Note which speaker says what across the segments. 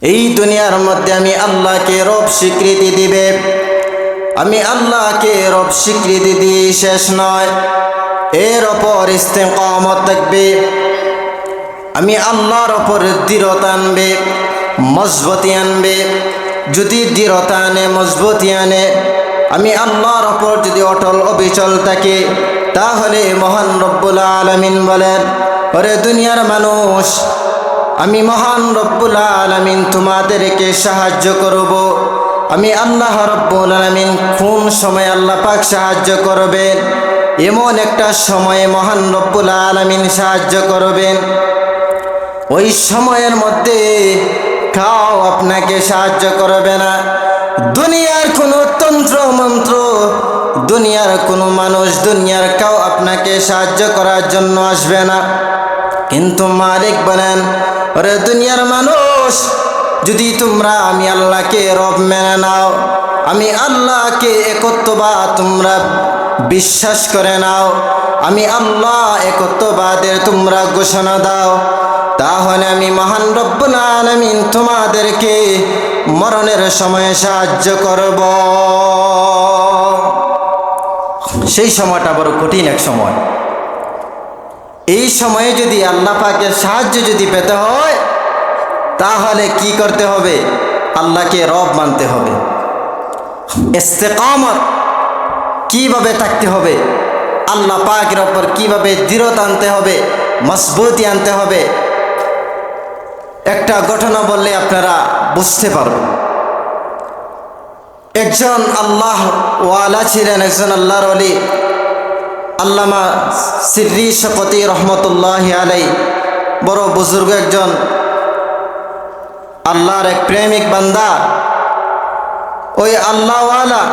Speaker 1: এই দুনিয়ার মধ্যে আমি আল্লাহকে রব স্বীকৃতি দিবে। আমি আল্লাহকে রব স্বীকৃতি দিয়ে শেষ নয়, এর ওপর ইস্তেকামত থাকবে। আমি আল্লাহর ওপর দৃঢ়তা আনবে, মজবুতি আনবে। যদি দৃঢ়তা আনে, মজবুতি আনে, আমি আল্লাহর ওপর যদি অটল অবিচল থাকে, তাহলে মহান রব্বুল আলামিন বলেন, ওরে দুনিয়ার মানুষ, আমি মহান রব্বুল আলামিন তোমাদেরকে সাহায্য করব। আমি আল্লাহ রব্বুল আলামিন কোন সময় আল্লাহ পাক সাহায্য করবেন? এমন একটা সময়ে মহান রব্বুল আলামিন সাহায্য করবেন, ওই সময়ের মধ্যে কাউ আপনাকে সাহায্য করবে না। দুনিয়ার কোনো তন্ত্র মন্ত্র, দুনিয়ার কোনো মানুষ, দুনিয়ার কাউ আপনাকে সাহায্য করার জন্য আসবে না। কিন্তু মালিক বলেন, ওরে দুনিয়ার মানুষ, যদি তোমরা আমি আল্লাহকে রব মেনে নাও, আমি আল্লাহকে একত্ববাদ তোমরা বিশ্বাস করে নাও, আমি আল্লাহ একত্ববাদের তোমরা ঘোষণা দাও, তাহলে আমি মহান রব্বুল আলামিন তোমাদেরকে মরণের সময়ে সাহায্য করব। সেই সময়টা বড় কঠিন এক সময়। এই সময়ে যদি আল্লাহ পাকের সাহায্য যদি পেতে হয়, তাহলে কি করতে হবে? আল্লাহকে রব মানতে হবে। ইস্তেকামত কিভাবে থাকতে হবে, আল্লাহ পাকের ওপর কিভাবে দৃঢ়তা আনতে হবে, মজবুতি আনতে হবে, একটা ঘটনা বললে আপনারা বুঝতে পারবেন। একজন আল্লাহ ওয়ালা ছিলেন, একজন আল্লাহর ওলি, আল্লামা সিররি শকতি রহমতুল্লাহি আলাইহি, বড় বুজুর্গ একজন আল্লাহর এক প্রেমিক বান্দা। ওই আল্লাহওয়ালা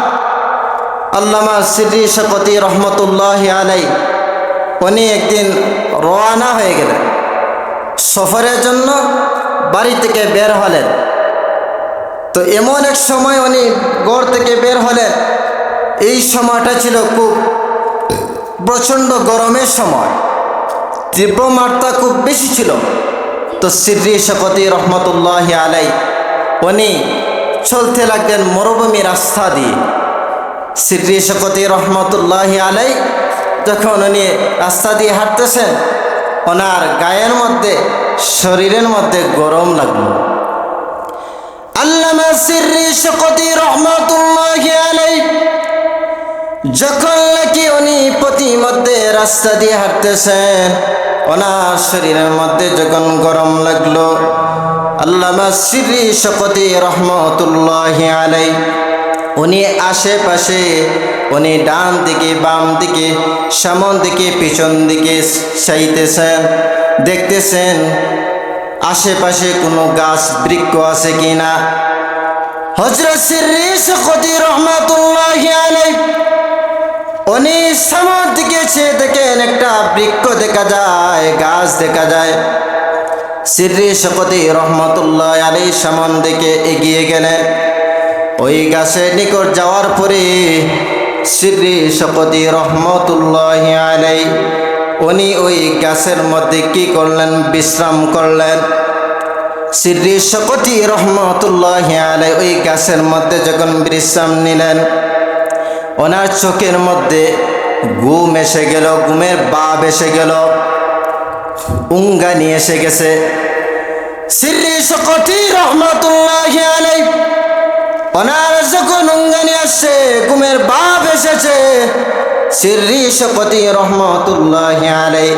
Speaker 1: আল্লামা সিররি শকতি রহমতুল্লাহি আলাইহি, উনি একদিন রওনা হয়ে গেলেন সফরের জন্য, বাড়ি থেকে বের হলেন। তো এমন এক সময় উনি ঘর থেকে বের হলেন, এই সময়টা ছিল খুব প্রচণ্ড গরমের সময়, তীব্র মাত্রা খুব বেশি ছিল। তো সিররি শকতি রহমতুল্লাহি আলাইহি উনি চলতে লাগলেন মরুভূমি রাস্তা দিয়ে। সিররি শকতি রহমতুল্লাহি আলাইহি যখন উনি রাস্তা দিয়ে হাঁটতেছেন, ওনার গায়ের মধ্যে, শরীরের মধ্যে গরম লাগলো। আল্লামা সিররি শকতি রহমতুল্লাহি আলাইহি যখন নাকি উনি প্রতিমধ্যে রাস্তা দিয়ে হাঁটতেছেন, ওনার শরীরের মধ্যে যখন গরম লাগলো, আল্লামা সিররি শকতি রহমতুল্লাহি আলাইহি উনি আশেপাশে, উনি ডান দিকে, বাম দিকে, সামন দিকে, পিছন দিকে চাইতেছেন, দেখতেছেন আশেপাশে কোনো গাছ বৃক্ষ আছে কিনা। হযরত সিররি শকতি রহমতুল্লাহি আলাইহি উনি সামনের দিকে চেয়ে দেখেন একটা বৃক্ষ দেখা যায়, গাছ দেখা যায়। সিররি শকতি রহমতুল্লাহি আলাইহি সামন দিকে এগিয়ে গেলেন। ওই গাছের নিকট যাওয়ার পরে সিররি শকতি রহমতুল্লাহি আলাইহি উনি ওই গাছের মধ্যে কি করলেন? বিশ্রাম করলেন। সিররি শকতি রহমতুল্লাহি আলাইহি ওই গাছের মধ্যে যখন বিশ্রাম নিলেন, ওনার চোখের মধ্যে ঘুম এসে গেল, ঘুমের ভাব এসে গেল, উঙ্গানি এসে গেছে। সিররি শকতি রহমতুল্লাহি আলাইহি ওনার যখন উঙ্গানি আসছে, ঘুমের ভাব এসেছে, সিররি শকতি রহমতুল্লাহি আলাইহি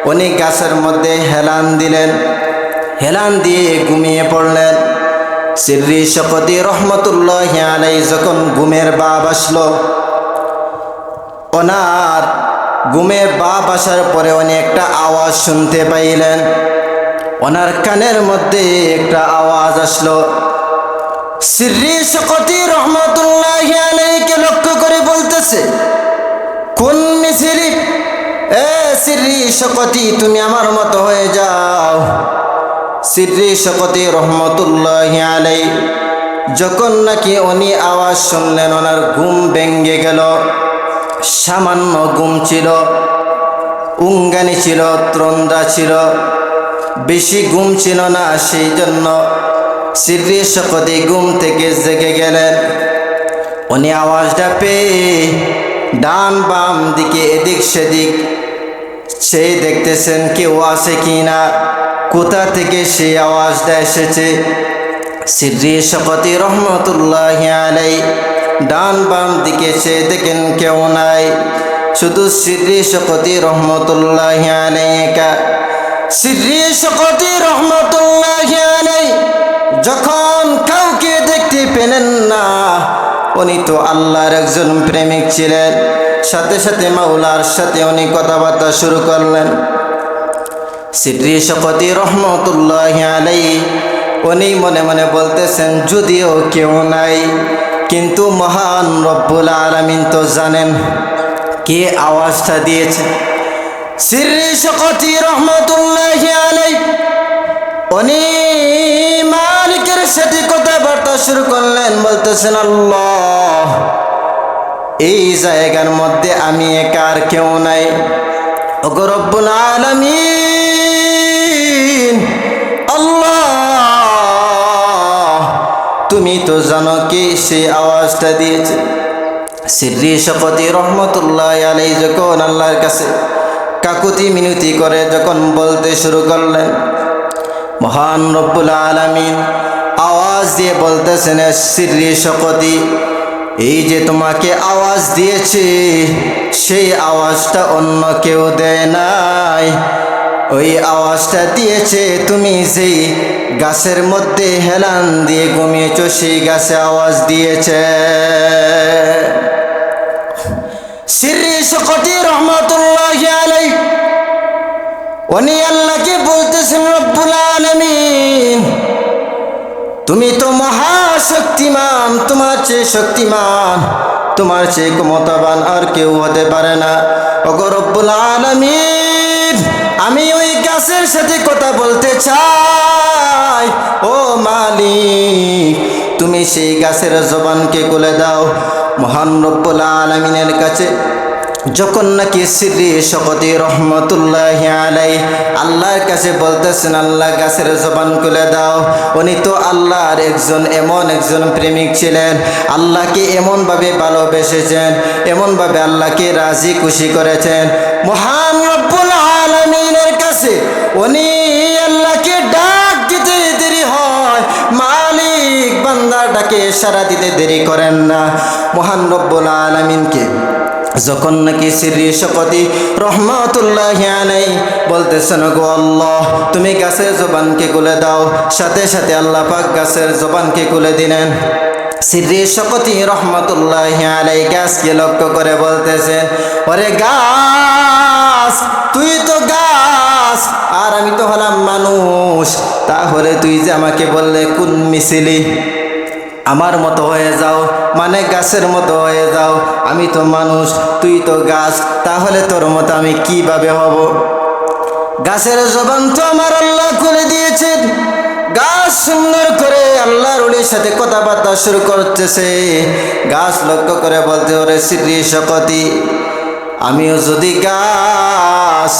Speaker 1: উনি গাছের মধ্যে হেলান দিলেন, হেলান দিয়ে ঘুমিয়ে পড়লেন। সিররি শকতি রহমতুল্লাহি আলাইহি যখন ঘুমের ভাব আসলো, ওনার ঘুমের ভাব আসার পরে উনি একটা আওয়াজ শুনতে পাইলেন। ওনার কানের মধ্যে একটা আওয়াজ আসলো। সিররি শকতি রহমতুল্লাহি আলাইহিকে লক্ষ্য করে বলতেছে, কোন মিছিরি, এ সিররি শকতি তুমি আমার মতো হয়ে যাও। সিররি শকতি রহমতুল্লাহি আলাইহি যখন নাকি উনি আওয়াজ শুনলেন, ওনার ঘুম ভেঙে গেল। সামান্য ঘুম ছিল, উঙ্গানি ছিল, ত্রন্দা ছিল, বেশি ঘুম ছিল না। সেই জন্য সিররি শকতি ঘুম থেকে জেগে গেলেন। উনি আওয়াজটা পেয়ে ডান বাম দিকে এদিক সেদিক সে দেখতেছেন কেউ আছে কি না, কোথা থেকে সেই আওয়াজটা এসেছে। সিররি শকতি রহমতুল্লাহি আলাই ডান বাম দিকে সে দেখেন কেউ নাই, শুধু সিররি শকতি রহমতুল্লাহি আলাই একা। সিররি শকতি রহমতুল্লাহি আলাই যখন কাউকে দেখতে পেলেন না, উনি তো আল্লাহর একজন প্রেমিক ছিলেন, সাথে সাথে মাওলার সাথে উনি কথাবার্তা শুরু করলেন। সিররি শকতি রহমতুল্লাহি আলাই উনি মনে মনে বলতেছেন যদিও কেউ নাই, কিন্তু মহান রব্বুল আলামিন তো জানেন কে আওয়াজটা দিয়েছে। সিররি শকতি রহমতুল্লাহি আলাই উনি মালিকের সাথে কথাবার্তা শুরু করলেন, বলতেছেন আল্লাহ এই জায়গার মধ্যে আমি একা আর কেউ নাই। ওগো রব্বুল আলামিন আল্লাহ তুমি তো জানো কে সেই আওয়াজটা দিয়েছে। সিররি শকতি রহমতুল্লাহি আলাইহি যখন আল্লাহর কাছে কাকুতি মিনতি করে যখন বলতে শুরু করলেন, মহান রব্বুল আলামিন আওয়াজ দিয়ে বলতেছেন সিররি শকতি এই যে তোমাকে আওয়াজ দিয়েছে সেই আওয়াজটা অন্য কেউ দেয় নাই, ওই আওয়াজটা দিয়েছে তুমি যেই গাছের মধ্যে হেলান দিয়ে ঘুমিয়েছ সেই গাছে আওয়াজ দিয়েছে। সিররি শকতি রহমতুল্লাহি আলাইহি উনি আল্লাহকে বলতেছেন রব্বুল আলামিন তুমি তো মহাশক্তিমান, তোমার চেয়ে শক্তিমান, তোমার চেয়ে ক্ষমতাবান আর কেউ হতে পারে না। ওগো রব্বুল আলামিন আমি ওই গাছের সাথে কথা বলতে চাই, ও মালিক তুমি সেই গাছের জবানকে খুলে দাও। মহান রব্বুল আলামিনের কাছে যখন নাকি সিররি শকতি রহমতুল্লাহি আলাই আল্লাহর কাছে বলতেছেন আল্লাহ গাছের জবান খুলে দাও, উনি তো আল্লাহর একজন এমন একজন প্রেমিক ছিলেন, আল্লাহকে এমনভাবে ভালোবেসেছেন, এমনভাবে আল্লাহকে রাজি খুশি করেছেন। মহান রব্বুল আলামিনের কাছে উনি আল্লাহকে ডাক দিতে দেরি হয়, মালিক বান্দাটাকে সাড়া দিতে দেরি করেন না। মহান রব্বুল আলামিনকে যখন নাকি সিররি শকতি রহমতুল্লাহি আলাইহি বলতেছেন গো আল্লাহ তুমি গাছের জবানকে খুলে দাও, সাথে সাথে আল্লাহ পাক গাছের জবানকে খুলে দিলেন। সিররি শকতি রহমতুল্লাহি আলাইহি গাছকে লক্ষ্য করে বলতেছেন ওরে গাছ তুই তো গাছ আর আমি তো হলাম মানুষ, তাহলে তুই যে আমাকে বললে কোন মিছিলি আমার মতো হয়ে যাও, মানে গাছের মতো হয়ে যাও, আমি তো মানুষ তুই তো গাছ, তাহলে তোর মতো আমি কিভাবে হব? গাছের জবান তো আমার আল্লাহ খুলে দিয়েছেন। গাছ সুন্দর করে আল্লাহর ওলির সাথে কথাবার্তা শুরু করতেছে। গাছ লক্ষ্য করে বলতে ওরে সিররি শকতি আমিও যদি গাছ,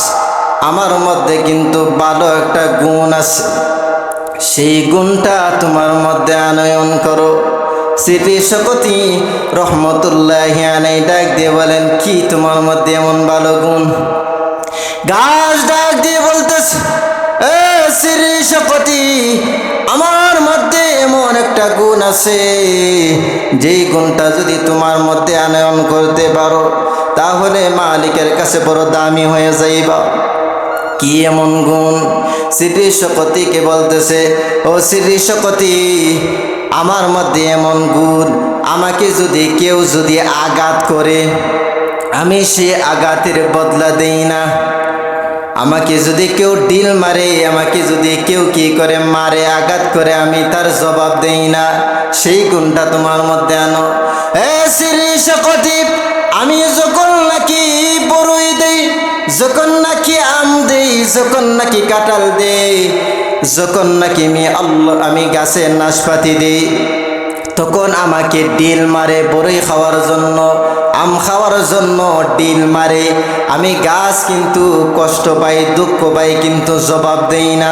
Speaker 1: আমার মধ্যে কিন্তু ভালো একটা গুণ আছে, সেই গুণটা তোমার মধ্যে আনয়ন করো। সিররি শকতি রহমতুল্লাহি আলাইহি ডাক দিয়ে বলেন কি তোমার মধ্যে এমন ভালো গুণ? গাছ ডাক দিয়ে বলতেছে এ সিররি শকতি আমার মধ্যে এমন একটা গুণ আছে, যেই গুণটা যদি তোমার মধ্যে আনয়ন করতে পারো তাহলে মালিকের কাছে বড় দামি হয়ে যাইবা। কি এমন গুণ? সিররি শকতিকে বলতেছে ও সিররি শকতি আমার মধ্যে এমন গুণ, আমাকে যদি কেউ যদি আঘাত করে আমি সে আঘাতের বদলা দেই না, আমাকে যদি কেউ ডিল মারে, আমাকে যদি কেউ কি করে মারে আঘাত করে আমি তার জবাব দেই না, সেই গুণটা তোমার মধ্যে আনো। এ সিররি শকতি আমি যখন নাকি বড়ই দেই, যখন নাকি আম দেই, যখন নাকি কাঁঠাল দেই, যখন নাকি আমি গাছের নাশপাতি দেই, তখন আমাকে ডিল মারে বড়ই খাওয়ার জন্য, আম খাওয়ার জন্য ডিল মারে, আমি গাছ কিন্তু কষ্ট পাই দুঃখ পাই কিন্তু জবাব দেই না।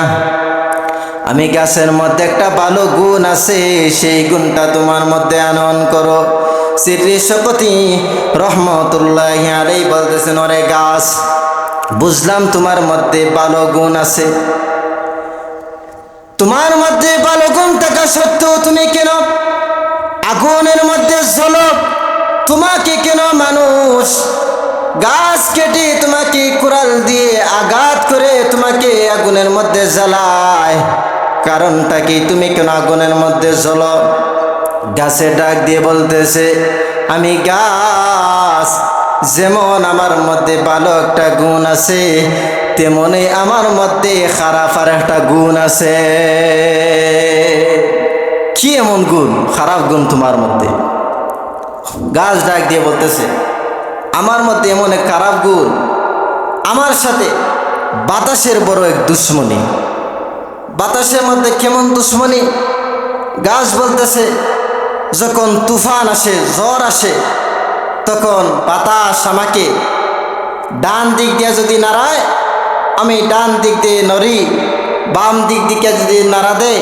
Speaker 1: আমি গাছের মধ্যে একটা ভালো গুণ আছে, সেই গুণটা তোমার মধ্যে আনয়ন করো। শ্রী শকতি রহমতুল্লাহি আলাইহি বলতেছেন, ওরে গাছ, বুঝলাম তোমার মধ্যে ভালো গুণ আছে, তোমার মধ্যে ভালো গুণ থাকা সত্ত্বেও তুমি কেন আগুনের মধ্যে জ্বলো? তোমাকে কেন মানুষ গাছ কেটে তোমাকে কুড়াল দিয়ে আঘাত করে তোমাকে আগুনের মধ্যে জ্বালায়? কারণটা কি? তুমি কেন আগুনের মধ্যে জ্বলো? গাছে ডাক দিয়ে বলতেছে, আমি গাছ, যেমন আমার মধ্যে ভালো একটা গুণ আছে, তেমনি আমার মধ্যে খারাপ আর একটা গুণ আছে। কি এমন গুণ, খারাপ গুণ তোমার মধ্যে? গাছ ডাক দিয়ে বলতেছে, আমার মধ্যে এমন এক খারাপ গুণ, আমার সাথে বাতাসের বড় এক দুশ্মনী। বাতাসের মধ্যে কেমন দুশ্মনী? গাছ বলতেছে, যখন তুফান আসে, ঝড় আসে, তখন বাতাস আমাকে ডান দিক দিয়ে যদি নাড়ায়, আমি ডান দিক দিয়ে নড়ি, বাম দিক দিকে যদি নাড়া দেয়,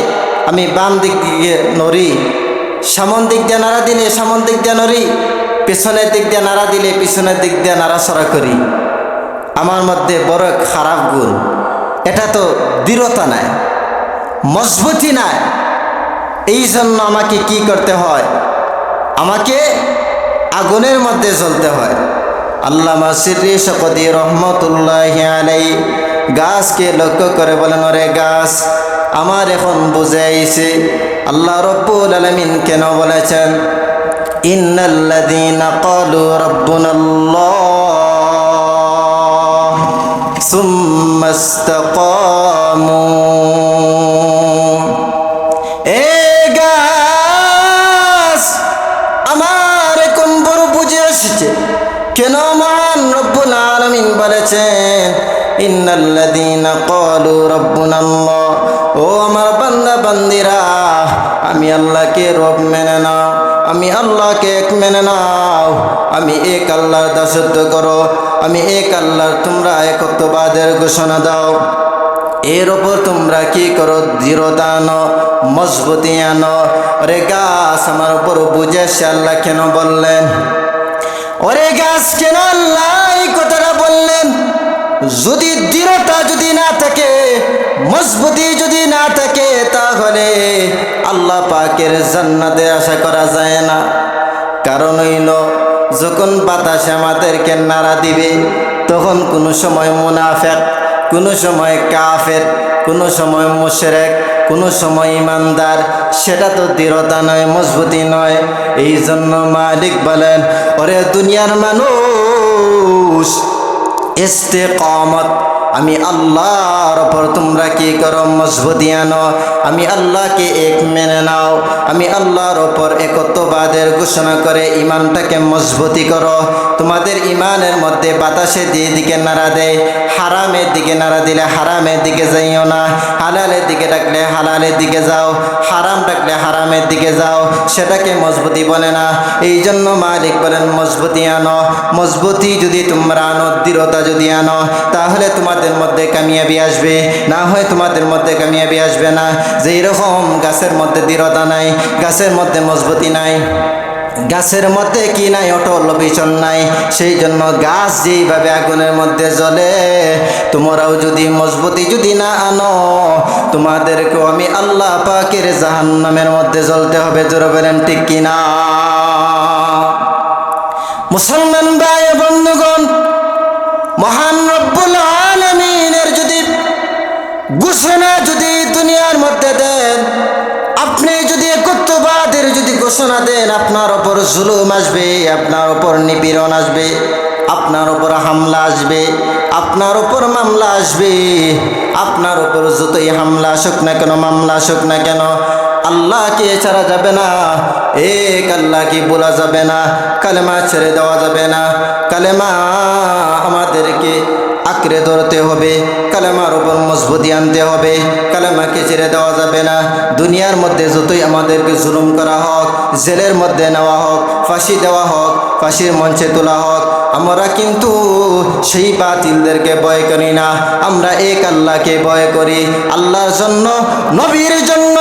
Speaker 1: আমি বাম দিক দিয়ে নড়ি, সামন দিক দিয়ে নাড়া দিলে সামন দিক দিয়ে নড়ি, পেছনের দিক দিয়ে নাড়া দিলে পিছনের দিক দিয়ে নাড়াচড়া করি। আমার মধ্যে বড় খারাপ গুণ, এটা তো দৃঢ়তা নাই, মজবুতি নাই। এই জন্য আমাকে কি করতে হয়? আমাকে আগুনের মধ্যে জ্বলতে হয়। আল্লামা শ্রী শকতি রহমতুল্লাহি আলাইহি গাছকে লক্ষ্য করে বলেন, ওরে গাছ, আমার এখন বুঝে আইছে আল্লাহ রব্বুল আলামিন কেন বলেছেন, ইন্নাল্লাযীনা ক্বালু রাব্বুনাল্লাহ সুম্মা ইসতাকামু। এ গাছ, আমার এখন বড় বুঝে আসছে কেন মহান রব্বুল আলামিন বলেছেন, ইন্নাল্লাযীনা ক্বালু রাব্বুনাল্লাহ। ও আমার বান্দা বান্দিরা, আমি আল্লাহকে রব মেনে নাও, আমি আল্লাহকে এক মেনে নাও, আমি এক আল্লাহর দাসত্ব করো, আমি এক আল্লাহর তোমরা একত্ববাদের ঘোষণা দাও। এর ওপর তোমরা কি করো? দৃঢ়তা আনো, মজবুতি আনো। ওরে গাছ, আমার উপর বুঝে আসছে আল্লাহ কেন বললেন? ওরে গাছ, কেন আল্লাহ এই কথাটা বললেন? যদি দৃঢ়তা যদি না থাকে, মজবুতি যদি না থাকে, তাহলে আল্লাহ পাকের জান্নাতে আশা করা যায় না। কারণ হইল, যখন বাতাস আমাদেরকে নাড়া দিবে, তখন কোনো সময় মুনাফিক, কোনো সময় কাফের, কোনো সময় মুশরিক, কোনো সময় ইমানদার, সেটা তো দৃঢ়তা নয়, মজবুতি নয়। এই জন্য মালিক বলেন, ওরে দুনিয়ার মানুষ, ইস্তেকামত, আমি আল্লাহর ওপর তোমরা কি করো? মজবুতি আনো। আমি আল্লাহকে এক মেনে নাও, আমি আল্লাহর ওপর একত্ববাদের ঘোষণা করে ইমানটাকে মজবুতি করো। তোমাদের ইমানের মধ্যে বাতাসে দিকে নাড়া দেয়, হারামের দিকে নাড়া দিলে হারামের দিকে যাইও না, হালালের দিকে ডাকলে হালালের দিকে যাও, হারাম ডাকলে হারামের দিকে যাও, সেটাকে মজবুতি বলে না। এই জন্য মালিক বলেন, মজবুতি আনো। মজবুতি যদি তোমরা আনো, দৃঢ়তা যদি আনো, তাহলে তোমাদের মধ্যে কামিয়াবি আসবে, না হয় তোমাদের মধ্যে কামিয়াবি আসবে না। যেই রকম গাছের মধ্যে দৃঢ়তা নাই, গাছের মধ্যে মজবুতি নাই, গাছের মধ্যে কি নাই? অটল বিচন নাই। সেই জন্য গাছ যেইভাবে আগুনের মধ্যে জ্বলে, তোমরাও যদি মজবুতি যদি না আনো, তোমাদেরকেও আমি আল্লাহ পাকের জাহান্নামের মধ্যে জ্বলতে হবে। জোরে বলেন ঠিক কিনা? মুসলমান ভাই বন্ধুগণ, মহান রব্বুল আলামিনের যদি ঘোষণা যদি দুনিয়ার মধ্যে দেন, আপনি যদি একত্ববাদের যদি ঘোষণা দেন, আপনার ওপর জুলুম আসবে, আপনার ওপর নিপীড়ন আসবে, আপনার ওপর হামলা আসবে, আপনার ওপর মামলা আসবে। আপনার ওপর যতই হামলা আসুক না কেন, মামলা আসুক না কেন, আল্লাহকে ছাড়া যাবে না, এক আল্লাহকে বলা যাবে না, কালেমা ছেড়ে দেওয়া যাবে না। কালেমা আমাদেরকে আঁকড়ে ধরতে হবে, কালেমার উপর মজবুতি আনতে হবে, কালেমাকে ছেড়ে দেওয়া যাবে না। দুনিয়ার মধ্যে যতই আমাদেরকে জুলুম করা হোক, জেলের মধ্যে নেওয়া হোক, ফাঁসি দেওয়া হোক, ফাঁসির মঞ্চে তোলা হোক, আমরা কিন্তু সেই বাতিলদেরকে ভয় করি না, আমরা এক আল্লাহকে ভয় করি। আল্লাহর জন্য, নবীর জন্য,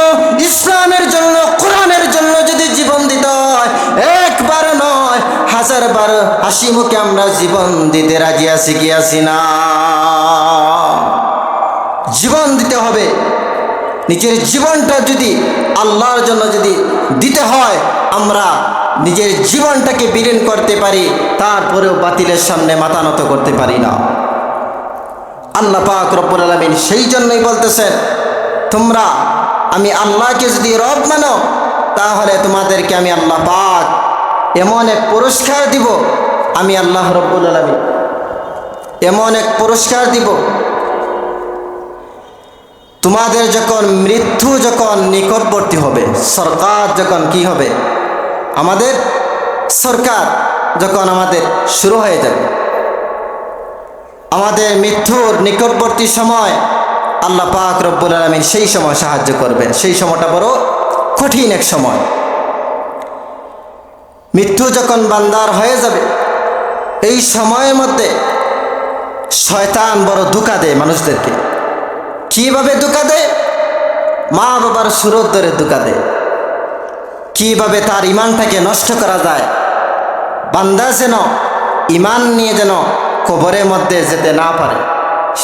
Speaker 1: ইসলামের জন্য, কোরআনের জন্য যদি জীবন দিতে হয়, একবার নয় হাজারবার হাসি মুখে আমরা জীবন দিতে রাজি আছি কি আছি না? জীবন দিতে হবে। নিজের জীবনটা যদি আল্লাহর জন্য যদি দিতে হয়, আমরা নিজের জীবনটাকে বিলীন করতে পারি, তারপরেও বাতিলের সামনে মাথা নত করতে পারি না। আল্লাহ পাক রব্বুল আলামিন সেই জন্যই বলতেছেন, তোমরা আমি আল্লাহকে যদি রব মানো, তাহলে তোমাদেরকে আমি আল্লাহ পাক এমন এক পুরস্কার দিব, আমি আল্লাহ রব্বুল আলামিন এমন এক পুরস্কার দিব, তোমাদের যখন মৃত্যু যখন নিকটবর্তী হবে, সরকার যখন কি হবে, আমাদের সরকার যখন আমাদের শুরু হয়ে যাবে, আমাদের মৃত্যুর নিকটবর্তী সময় আল্লাহ পাক রব্বুল আলামিন সেই সময় সাহায্য করবেন। সেই সময়টা বড় কঠিন এক সময়। মৃত্যু যখন বান্দার হয়ে যাবে, এই সময়ের মধ্যে শয়তান বড় ধোঁকা দেয় মানুষদেরকে। কিভাবে ধোঁকা দেয়? মা বাবার সুরত ধরে ধোঁকা দেয়। কিভাবে তার ইমানটাকে নষ্ট করা যায়, বান্দা যেন ইমান নিয়ে যেন কবরের মধ্যে যেতে না পারে,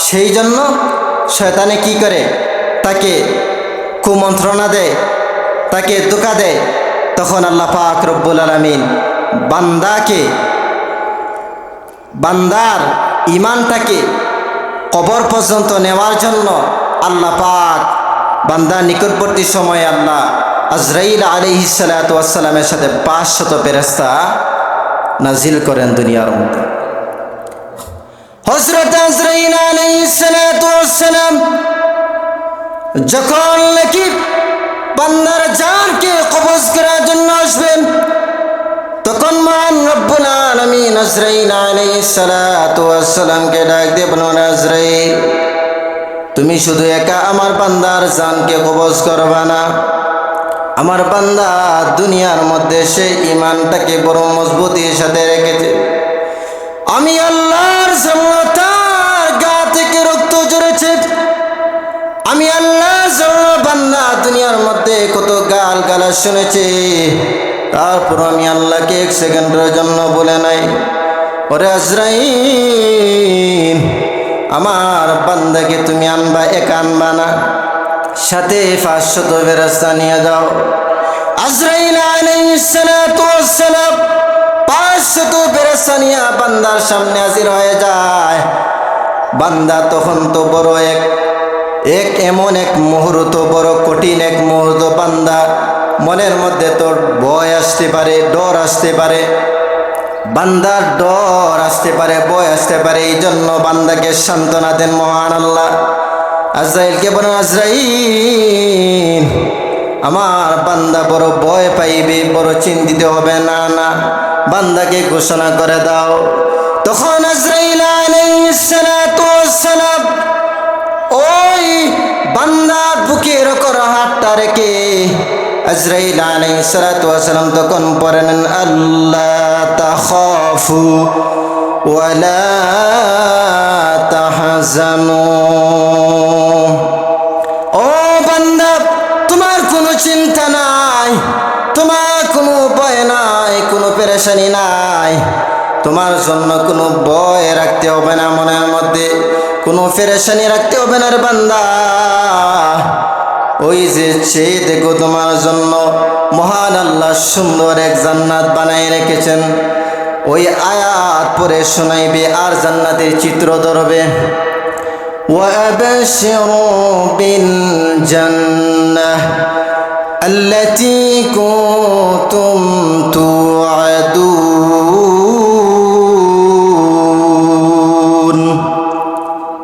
Speaker 1: সেই জন্য শয়তানে কি করে, তাকে কুমন্ত্রণা দেয়, তাকে ধোঁকা দেয়। তখন আল্লাহ পাক রব্বুল আলামিন বান্দার ইমানটাকে কবর পর্যন্ত নেওয়ার জন্য আল্লাহ পাক বান্দার নিকটবর্তী সময়ে আল্লাহ আজরাইল আলাইহিস সালাতু ওয়াস সালামের সাথে 500 ফেরেশতা নাজিল করেন দুনিয়ার মধ্যে। হযরত আজরাইল আলাইহিস সালাতু ওয়াস সালাম যখন নাকি বান্দার জানকে কবজ করার জন্য আসবেন, তখন মহান রব্বুল আলামিন আজরাইল আলাইহিস সালাতু ওয়াস সালামকে ডাক দিয়ে বলেন, আজরাইল তুমি শুধু একা আমার বান্দার জানকে কবজ করবা না, আমার বান্দা দুনিয়ার মধ্যে সে ইমানটাকে বড় মজবুতির সাথে রেখেছে। আমি আল্লাহর জন্য তার গা থেকে রক্ত ঝরেছে, আমি আল্লাহর জন্য বান্দা দুনিয়ার মধ্যে কত গাল গালাজ শুনেছে, তারপর আমি আল্লাহকে 1 সেকেন্ডের জন্য বলে নাই, ওরে আজরাইল আমার বান্দাকে তুমি আনবা, একা আনবা না, সাথে 500 ফেরেশতা নিয়ে যাও। আজরাইল আলাইহিস সালাতু ওয়াস সালাম 500 ফেরেশতা নিয়ে বান্দার সামনে হাজির হয়ে যায়। বান্দা তখন তো বড় এমন এক মুহূর্ত, বড় কঠিন এক মুহূর্ত, বান্দা মনের মধ্যে তোর ভয় আসতে পারে, ডর আসতে পারে, বান্দার ডর আসতে পারে, ভয় আসতে পারে। এই জন্য বান্দাকে সান্ত্বনা দেন মহান আল্লাহ। আজরাইলকে বলেন, আজরাইল আমার বান্দা বড় ভয় পাইবে, বড় চিন্তিত হবে না, না বান্দাকে ঘোষণা করে দাও। তখন আজরাইল আলাইহিস সালাতু ওয়াস সালাম ওই বান্দার বুকের উপর হাতটা রেখে আজরাইল আলাইহিস সালাতু ওয়াস সালাম তখন পড়েন, আল্লাহ তাখাফু ওয়ালা তাহজানু, ও বান্দা তোমার কোনো চিন্তা নাই, তোমার কোনো ভয় নাই, কোনো পেরেশানি নাই, তোমার জন্য কোনো ভয় রাখতে হবে না, মনের মধ্যে কোনো পেরেশানি রাখতে হবে না রে বান্দা। ওই যে চেয়ে দেখো তোমার জন্য মহান আল্লাহ সুন্দর এক জান্নাত বানাই রেখেছেন, ওই আয়াত পরে শোনাইবে আর জান্নাতের চিত্র ধরবে। ওয়াবাশিরু বিল জান্নাহ আল্লাতী কুনতুম তুআদুন।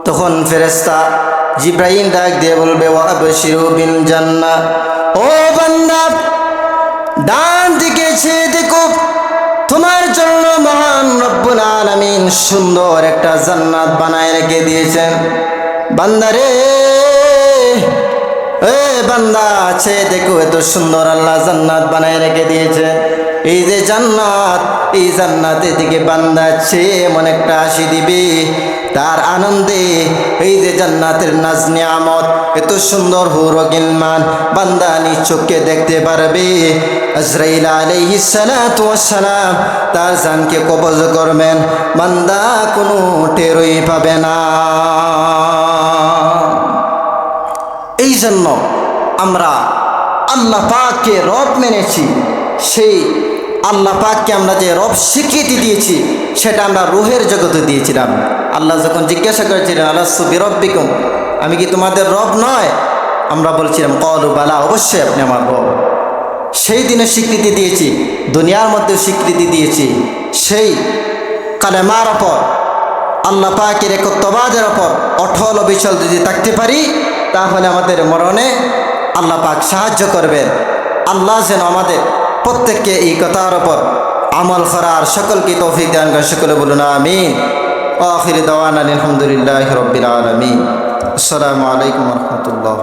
Speaker 1: তখন ফেরেশতা জিব্রাইল ডাক দিয়ে বলবে, ওয়াবাশিরু বিল জান্নাহ, ও বান্দা ডান দিকে চেয়ে দেখো, তোমার জন্য মহান রব্বুল আলামিন সুন্দর একটা জান্নাত বানায় রেখে দিয়েছেন। বান্দারে এ বান্দা আছে দেখো, এত সুন্দর আল্লাহ জান্নাত বানায় রেখে দিয়েছে। এই যে জান্নাত, এই জান্নাতের দিকে বান্দা আছে এমন একটা হাসি দিবে, তার আনন্দে এই যে জান্নাতের নাজ নিয়ামত, এত সুন্দর হুর গিলমান বান্দা নিজ চোখে দেখতে পারবে। আজরাইল আলাইহিস সালাতু ওয়াস সালাম তার জানকে কবজ করবেন, বান্দা কোনো টেরই পাবে না। এই জন্য আমরা আল্লাহ পাককে রব মেনেছি, সেই আল্লাহ পাককে আমরা যে রব স্বীকৃতি দিয়েছি সেটা আমরা রুহের জগতে দিয়েছিলাম। আল্লাহ যখন জিজ্ঞাসা করেছিলেন আলাস্তু বিরব্বিকুম, আমি কি তোমাদের রব নয়? আমরা বলছিলাম ক্বালু বালা, অবশ্যই আপনি আমার রব। সেই দিনে স্বীকৃতি দিয়েছি, দুনিয়ার মধ্যে স্বীকৃতি দিয়েছি। সেই কালেমার ওপর, আল্লাহ পাকের একত্ববাদের ওপর অটল অবিচল যদি থাকতে পারি, তাহলে আমাদের মরণে আল্লাহ পাক সাহায্য করবেন। আল্লাহ যেন আমাদের প্রত্যেককে এই কথার ওপর আমল করার সকলকে তৌফিক দান করেন। সকলে বলুন আমিন। আখির দাওয়ানা আলহামদুলিল্লাহি রাব্বিল আলামিন। আসসালামু আলাইকুম ওয়া রাহমাতুল্লাহ।